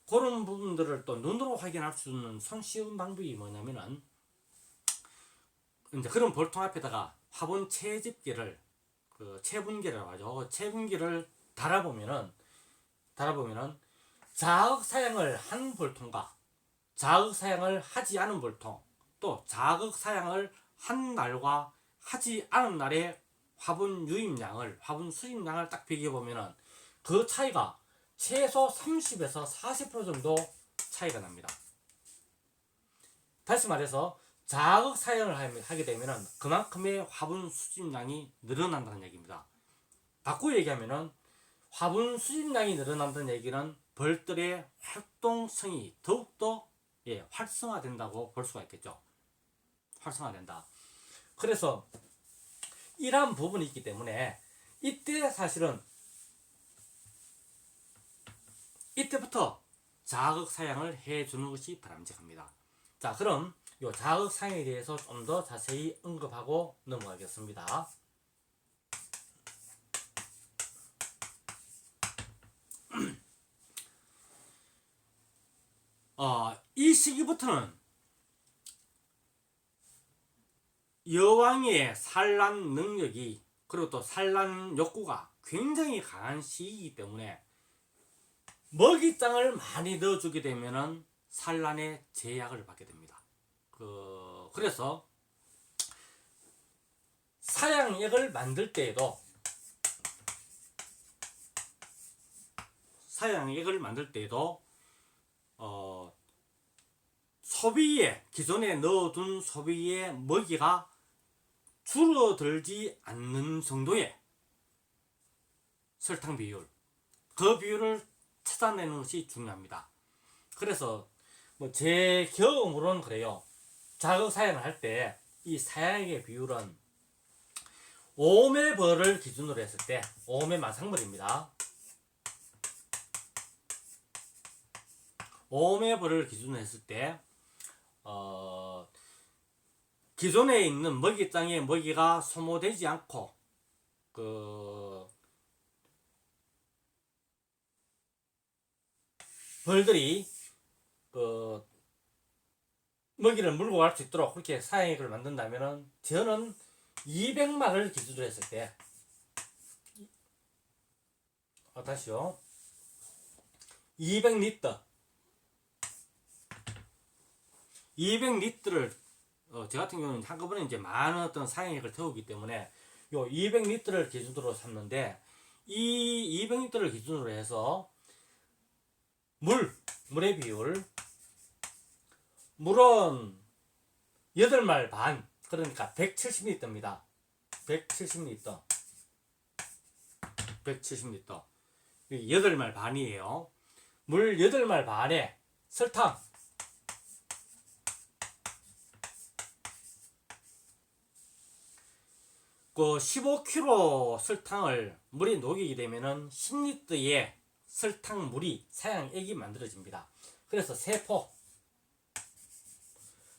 그런 부분들을 또 눈으로 확인할 수 있는 손쉬운 방법이 뭐냐면은, 이제 그런 벌통 앞에다가 화분 채집기를, 채분기라고 하죠. 채분기를 달아보면은 달아보면은 자극 사용을 한 볼통과 자극 사용을 하지 않은 볼통, 또 자극 사용을 한 날과 하지 않은 날의 화분 유입량을, 화분 수입량을 딱 비교해 보면은 그 차이가 최소 30에서 40% 정도 차이가 납니다. 다시 말해서 자극 사용을 하게 되면은 그만큼의 화분 수집량이 늘어난다는 얘기입니다. 바꾸어 얘기하면은 화분 수집량이 늘어난다는 얘기는 벌들의 활동성이 더욱더 활성화된다고 볼 수가 있겠죠. 활성화된다. 그래서 이러한 부분이 있기 때문에 이때 사실은 이때부터 자극 사용을 해주는 것이 바람직합니다. 자, 그럼 이 자극 사용에 대해서 좀 더 자세히 언급하고 넘어가겠습니다. 이 시기부터는 여왕의 산란 능력이, 그리고 또 산란 욕구가 굉장히 강한 시기이기 때문에 먹이장을 많이 넣어주게 되면은 산란에 제약을 받게 됩니다. 그래서 사양액을 만들 때에도 소비에, 기존에 넣어둔 소비의 먹이가 줄어들지 않는 정도의 설탕 비율, 그 비율을 찾아내는 것이 중요합니다. 그래서 제 경험으로는 그래요. 자극 사용을 할 때 이 사양액의 비율은 5매벌을 기준으로 했을 때, 5매 마상벌입니다. 5매벌을 기준으로 했을 때 기존에 있는 먹이장의 먹이가 소모되지 않고 벌들이 먹이를 물고 갈 수 있도록 그렇게 사양액을 만든다면은, 저는 200마를 기준으로 했을 때, 다시요, 200리터 200리터를 저 같은 경우는 한꺼번에 이제 많은 어떤 사양액을 태우기 때문에 요 200리터를 기준으로 삼는데, 이 200리터를 기준으로 해서 물의 비율, 물은 8말 반, 그러니까 170리터입니다. 170리터 8말 반이에요. 물 8말 반에 설탕 15kg 설탕을 물에 녹이게 되면은 10리터의 설탕물이, 사양액이 만들어집니다. 그래서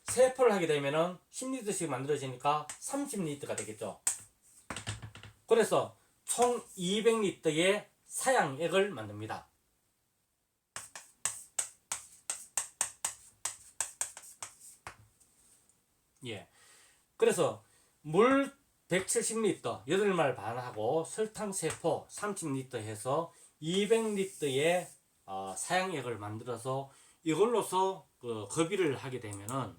세포를 하게 되면은 10리터씩 만들어지니까 30리터가 되겠죠. 그래서 총 200리터의 사양액을 만듭니다. 그래서 물 170리터 8말 반하고 설탕 세포 30리터 해서 200리터의 사양액을 만들어서 이걸로서 거비를 하게 되면은,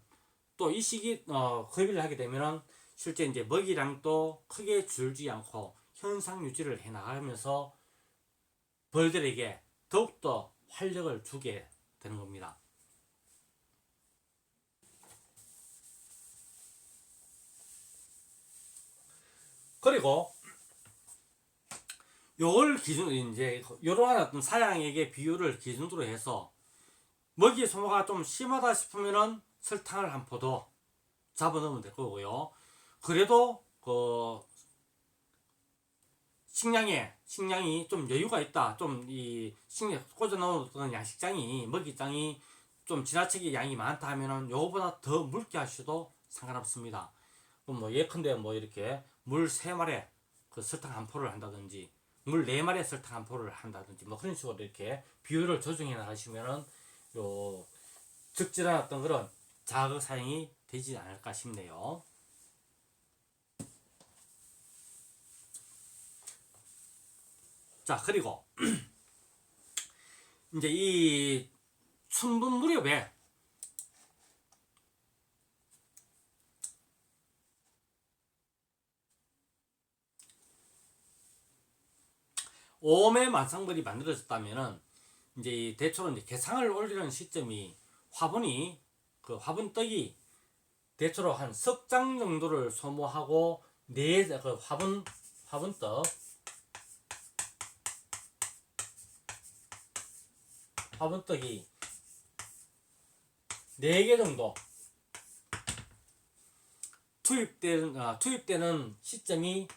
또 이 시기 거비를 하게 되면은 실제 이제 먹이량도 크게 줄지 않고 현상 유지를 해 나가면서 벌들에게 더욱더 활력을 주게 되는 겁니다. 그리고 요걸 기준으로 이제 이러한 어떤 사양액의 비율을 기준으로 해서 먹이 소모가 좀 심하다 싶으면은 설탕을 한 포 더 잡아 넣으면 될 거고요. 그래도 식량이 좀 여유가 있다, 좀 이 식량 꽂아 놓은 양식장이, 먹이장이 좀 지나치게 양이 많다 하면은 요거보다 더 묽게 하셔도 상관없습니다. 예컨대 이렇게 물 3마리에 설탕 한 포를 한다든지, 물 4마리에 설탕 한 포를 한다든지, 그런 식으로 이렇게 비율을 조정해 나가시면은 적절한 어떤 그런 자극 사용이 되지 않을까 싶네요. 자, 그리고 이제 이春분 무렵에 오매 만상벌이 만들어졌다면은 이제 이 대초로 이제 개상을 올리는 시점이 화분이 그 화분떡이 대초로 한 석 장 정도를 소모하고 그 화분떡이 4개 정도 투입되는 시점이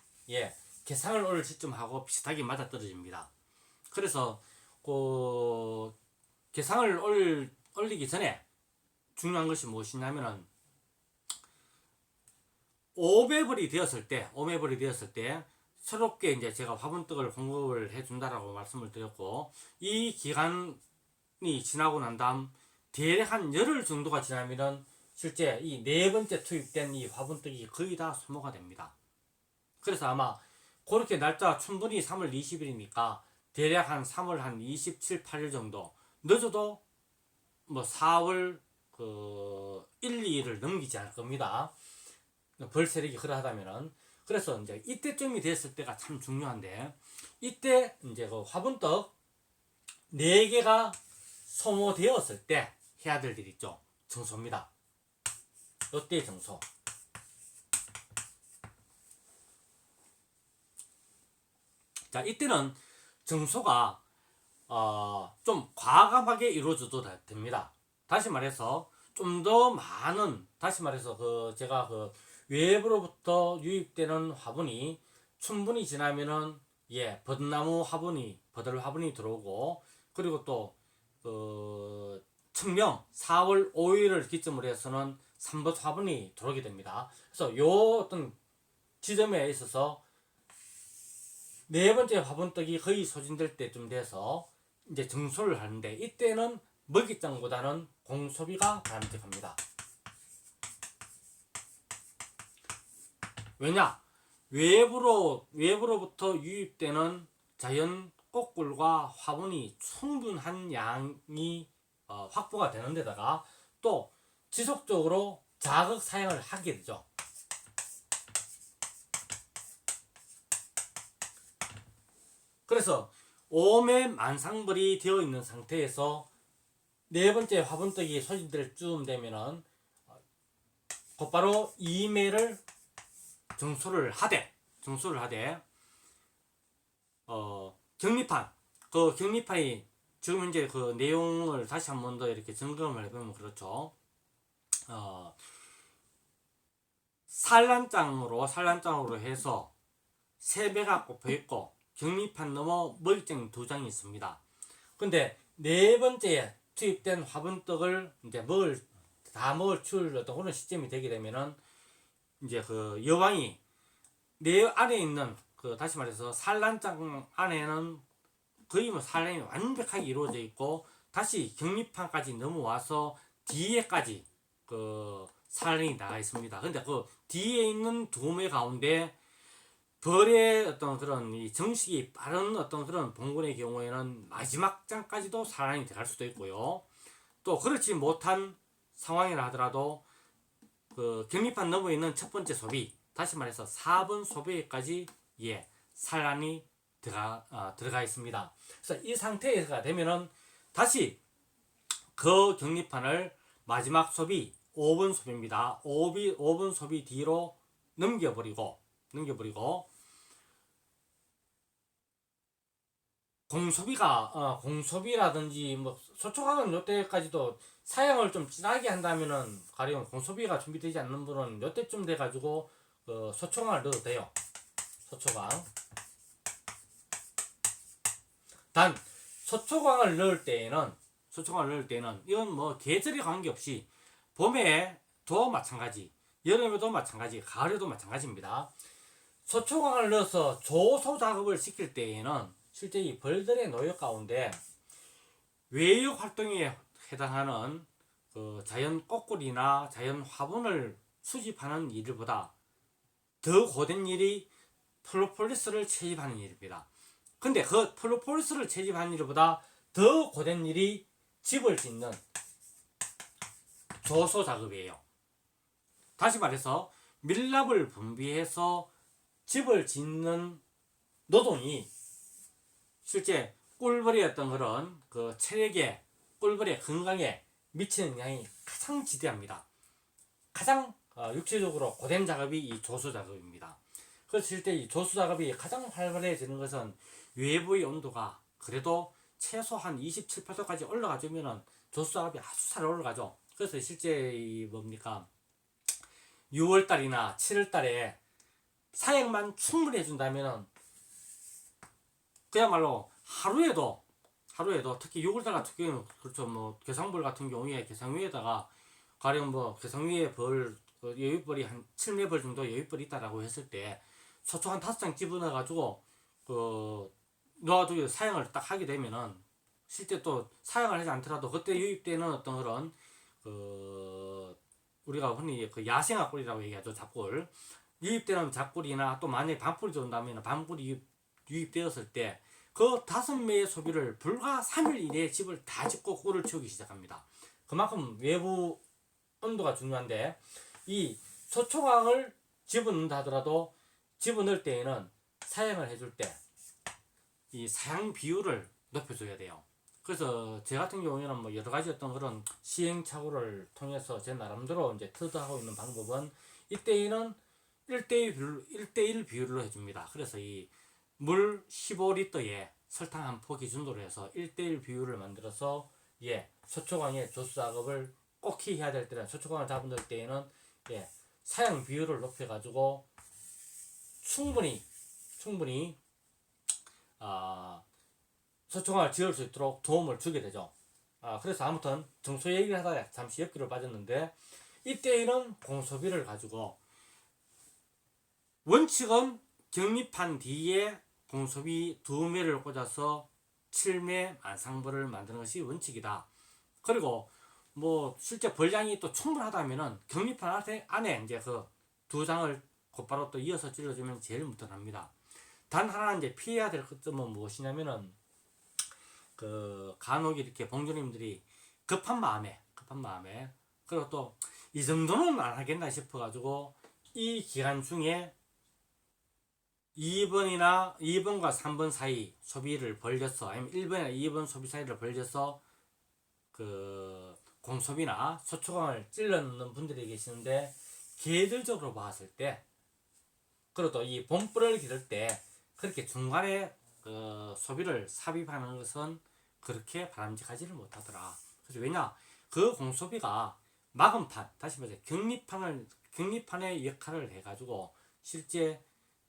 개상을 올릴 시점하고 비슷하게 맞아떨어집니다. 그래서 그 개상을 올리기 전에 중요한 것이 무엇이냐면은 오매벌이 되었을 때 새롭게 이제 제가 화분떡을 공급을 해준다라고 말씀을 드렸고, 이 기간이 지나고 난 다음 대략 한 열흘 정도가 지나면은 실제 이 4번째 투입된 이 화분떡이 거의 다 소모가 됩니다. 그래서 아마 그렇게 날짜 충분히 3월 20일이니까 대략 한 3월 한 27, 8일 정도, 늦어도 뭐 4월 그 1, 2일을 넘기지 않을 겁니다. 벌 세력이 그러하다면은. 그래서 이제 이때쯤이 됐을 때가 참 중요한데, 이때 이제 그 화분떡 4개가 소모되었을 때 해야 될 일 있죠. 정소입니다. 이때 정소. 자, 이때는 정소가 좀 과감하게 이루어져도 됩니다. 다시 말해서 좀 더 많은, 다시 말해서 제가 외부로부터 유입되는 화분이 충분히 지나면은 버들 화분이 들어오고, 그리고 또 청명 4월 5일을 기점으로 해서는 3번 화분이 들어오게 됩니다. 그래서 요 어떤 지점에 있어서 4번째 화분떡이 거의 소진될 때쯤 돼서 이제 정소를 하는데, 이때는 먹이장보다는 공소비가 바람직합니다. 왜냐? 외부로부터 유입되는 자연 꽃꿀과 화분이 충분한 양이 확보가 되는 데다가 또 지속적으로 자극 사용을 하게 되죠. 그래서 오매 만상벌이 되어 있는 상태에서 4번째 화분떡이 소진될 쯤 되면은 곧바로 2매를 정소를 하되 격리판이 지금 현재 그 내용을 다시 한 번 더 이렇게 점검을 해보면 그렇죠. 산란장으로 해서 3배가 꼽혀 있고 격리판 넘어 먹이장 2장이 있습니다. 근데 4번째 투입된 화분떡을 이제 다 먹을 줄 어떤 그런 시점이 되게 되면은 이제 그 여왕이 내 안에 있는 다시 말해서 산란장 안에는 거의 뭐 산란이 완벽하게 이루어져 있고, 다시 격리판까지 넘어와서 뒤에까지 산란이 나가 있습니다. 근데 그 뒤에 있는 2매 가운데 벌의 어떤 그런 이 정식이 빠른 어떤 그런 봉군의 경우에는 마지막 장까지도 산란이 들어갈 수도 있고요. 또 그렇지 못한 상황이라 하더라도 격리판 넘어 있는 첫 번째 소비, 다시 말해서 4번 소비에까지 산란이 들어가 있습니다. 그래서 이 상태가 되면은 다시 그 격리판을 마지막 소비 5번 소비입니다. 5번 소비 뒤로 넘겨버리고 공소비라든지 뭐 소초강은 요때까지도 사양을 좀 진하게 한다면은, 가령 공소비가 준비되지 않는 분은 요때쯤 돼가지고 소초강을 넣어도 돼요. 소초강. 단 소초강을 넣을 때에는 이건 뭐 계절에 관계없이 봄에도 마찬가지, 여름에도 마찬가지, 가을에도 마찬가지입니다. 소초강을 넣어서 조소 작업을 시킬 때에는 실제 이 벌들의 노역 가운데 외역 활동에 해당하는 자연 꽃꿀이나 자연 화분을 수집하는 일보다 더 고된 일이 프로폴리스를 채집하는 일입니다. 근데 그 프로폴리스를 채집하는 일보다 더 고된 일이 집을 짓는 조소 작업이에요. 다시 말해서 밀랍을 분비해서 집을 짓는 노동이 실제 꿀벌의 어떤 그런 그 체력에, 꿀벌의 건강에 미치는 영향이 가장 지대합니다. 가장 육체적으로 고된 작업이 이 조수 작업입니다. 그래서 실제 이 조수 작업이 가장 활발해지는 것은 외부의 온도가 그래도 최소한 27, 8도까지 올라가주면은 조수 작업이 아주 잘 올라가죠. 그래서 실제 이 뭡니까 6월달이나 7월달에 사양만 충분히 해준다면은 그야말로 하루에도 특히 6월달 같은 경우는 그렇죠. 뭐 괴상벌 같은 경우에 괴상위에다가 가령 뭐 괴상위에 벌 여윳벌이 한 7매벌 정도 여윳벌이 있다라고 했을 때 소초 한 5장 집어넣어 가지고 놓아두고 사용을 딱 하게 되면은 실제 또 사용을 하지 않더라도 그때 유입되는 어떤 그런 우리가 흔히 그 야생화꿀이라고 얘기하죠. 잡꿀 유입되는 잡꿀이나 또 만약에 밤꿀이 들어온다면 밤꿀이 유입되었을 때 그 5매의 소비를 불과 3일 이내에 집을 다 짓고 꿀을 치우기 시작합니다. 그만큼 외부 온도가 중요한데 이 소초광을 집어넣는다 하더라도 집어넣을 때에는 사용을 해줄 때 이 사용 비율을 높여줘야 돼요. 그래서 제 같은 경우에는 뭐 여러 가지 어떤 그런 시행착오를 통해서 제 나름대로 이제 터득하고 있는 방법은 이때에는 1대1 비율로 해줍니다. 그래서 이 물 15리터에 설탕 한 포 기준으로 해서 1대1 비율을 만들어서 소초광의 조수 작업을 꼭 해야 될 때는 소초광을 잡을 때에는 사용 비율을 높여가지고 충분히 소초광을 지을 수 있도록 도움을 주게 되죠. 그래서 아무튼 정소 얘기를 하다가 잠시 옆길을 빠졌는데 이때에는 공소비를 가지고 원칙은 격립한 뒤에 공소비 2매를 꽂아서 7매 만상벌을 만드는 것이 원칙이다. 그리고 뭐 실제 벌량이 또 충분하다면은 격립판 안에 이제 그 2장을 곧바로 또 이어서 찔러주면 제일 무난합니다. 단 하나 이제 피해야 될 점은 무엇이냐면은 그 간혹 이렇게 봉주님들이 급한 마음에 그리고 또 이 정도는 안 하겠나 싶어가지고 이 기간 중에 2번과 3번 사이 소비를 벌려서 아니면 1번이나 2번 소비 사이를 벌려서 그 공소비나 소초광을 찔러 넣는 분들이 계시는데 계절적으로 봤을 때 그리고 또 이 봄불을 기를 때 그렇게 중간에 그 소비를 삽입하는 것은 그렇게 바람직하지를 못하더라. 그래서 왜냐 그 공소비가 마금판 다시 말해서 격립판의 역할을 해가지고 실제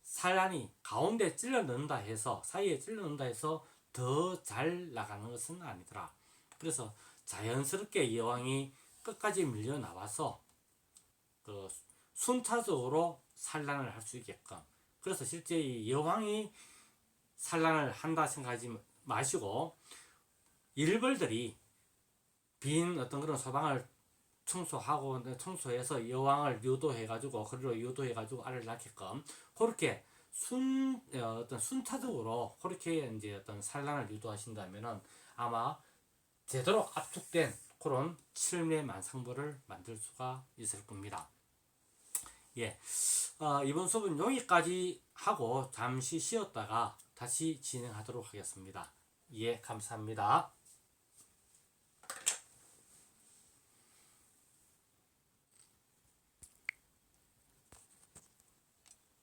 산란이 가운데 찔러 넣는다 해서 사이에 찔러 넣는다 해서 더 잘 나가는 것은 아니더라. 그래서 자연스럽게 여왕이 끝까지 밀려 나와서 그 순차적으로 산란을 할 수 있게끔 그래서 실제 이 여왕이 산란을 한다 생각하지 마시고 일벌들이 빈 어떤 그런 소방을 청소해서 여왕을 유도해가지고 그리로 유도해가지고 알을 낳게끔 그렇게 어떤 순차적으로 그렇게 이제 어떤 산란을 유도하신다면은 아마 제대로 압축된 그런 7매 만상벌을 만들 수가 있을 겁니다. 이번 수업은 여기까지 하고 잠시 쉬었다가 다시 진행하도록 하겠습니다. 감사합니다.